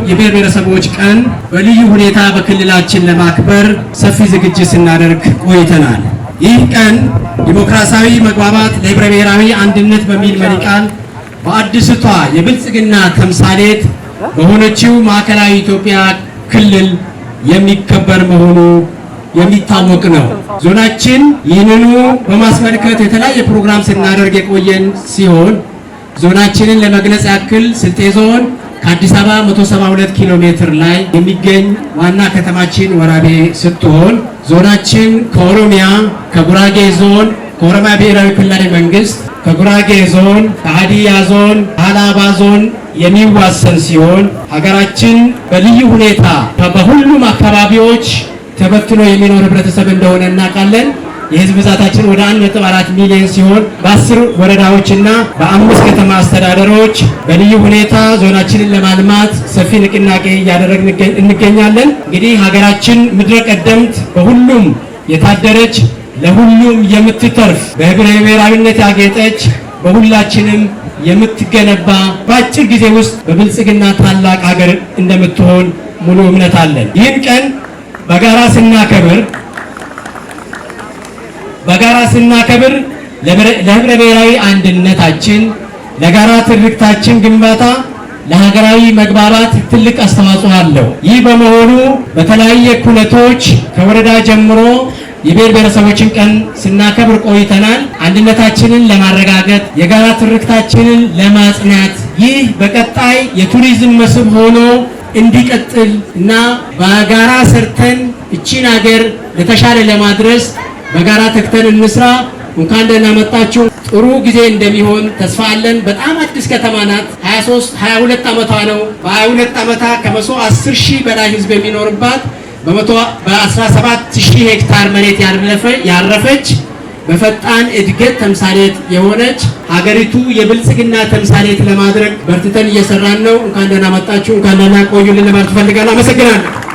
የብሔር ብሔረሰቦች ቀን በልዩ ሁኔታ በክልላችን ለማክበር ሰፊ ዝግጅት ስናደርግ ቆይተናል። ይህ ቀን ዲሞክራሲያዊ መግባባት ለህብረ ብሔራዊ አንድነት በሚል መሪ ቃል በአዲስቷ የብልጽግና ተምሳሌት በሆነችው ማዕከላዊ ኢትዮጵያ ክልል የሚከበር መሆኑ የሚታወቅ ነው። ዞናችን ይህንኑ በማስመልከት የተለያየ ፕሮግራም ስናደርግ የቆየን ሲሆን ዞናችንን ለመግለጽ ያክል ስልጤ ዞን ከአዲስ አበባ 172 ኪሎ ሜትር ላይ የሚገኝ ዋና ከተማችን ወራቤ ስትሆን ዞናችን ከኦሮሚያ፣ ከጉራጌ ዞን፣ ከኦሮሚያ ብሔራዊ ክልላዊ መንግስት፣ ከጉራጌ ዞን፣ ከሀዲያ ዞን፣ ከሀላባ ዞን የሚዋሰን ሲሆን ሀገራችን በልዩ ሁኔታ በሁሉም አካባቢዎች ተበትኖ የሚኖር ህብረተሰብ እንደሆነ እናውቃለን። የህዝብ ብዛታችን ወደ 1.4 ሚሊዮን ሲሆን በ10 ወረዳዎችና በ5 ከተማ አስተዳደሮች በልዩ ሁኔታ ዞናችንን ለማልማት ሰፊ ንቅናቄ እያደረግን እንገኛለን። እንግዲህ ሀገራችን ምድረ ቀደምት በሁሉም የታደረች ለሁሉም የምትተርፍ በህብረ ብሔራዊነት ያጌጠች በሁላችንም የምትገነባ በአጭር ጊዜ ውስጥ በብልጽግና ታላቅ ሀገር እንደምትሆን ሙሉ እምነት አለን። ይህን ቀን በጋራ ስናከብር ለህብረ ብሔራዊ አንድነታችን፣ ለጋራ ትርክታችን ግንባታ፣ ለሀገራዊ መግባባት ትልቅ አስተዋጽኦ አለው። ይህ በመሆኑ በተለያየ ኩነቶች ከወረዳ ጀምሮ የብሔር ብሔረሰቦችን ቀን ስናከብር ቆይተናል። አንድነታችንን ለማረጋገጥ የጋራ ትርክታችንን ለማጽናት ይህ በቀጣይ የቱሪዝም መስህብ ሆኖ እንዲቀጥል እና በጋራ ሰርተን እቺን ሀገር ለተሻለ ለማድረስ በጋራ ተክተን እንስራ። እንኳን ደህና መጣችሁ። ጥሩ ጊዜ እንደሚሆን ተስፋ አለን። በጣም አዲስ ከተማ ናት። 22 ዓመቷ ነው። በ22 ዓመታ ከ110,000 በላይ ህዝብ የሚኖርባት በ17,000 ሄክታር መሬት ያረፈች በፈጣን እድገት ተምሳሌት የሆነች ሀገሪቱ የብልጽግና ተምሳሌት ለማድረግ በርትተን እየሰራን ነው። እንኳን ደህና መጣችሁ፣ እንኳን ደህና ቆዩልን ለማለት ፈልጋለሁ። አመሰግናለሁ።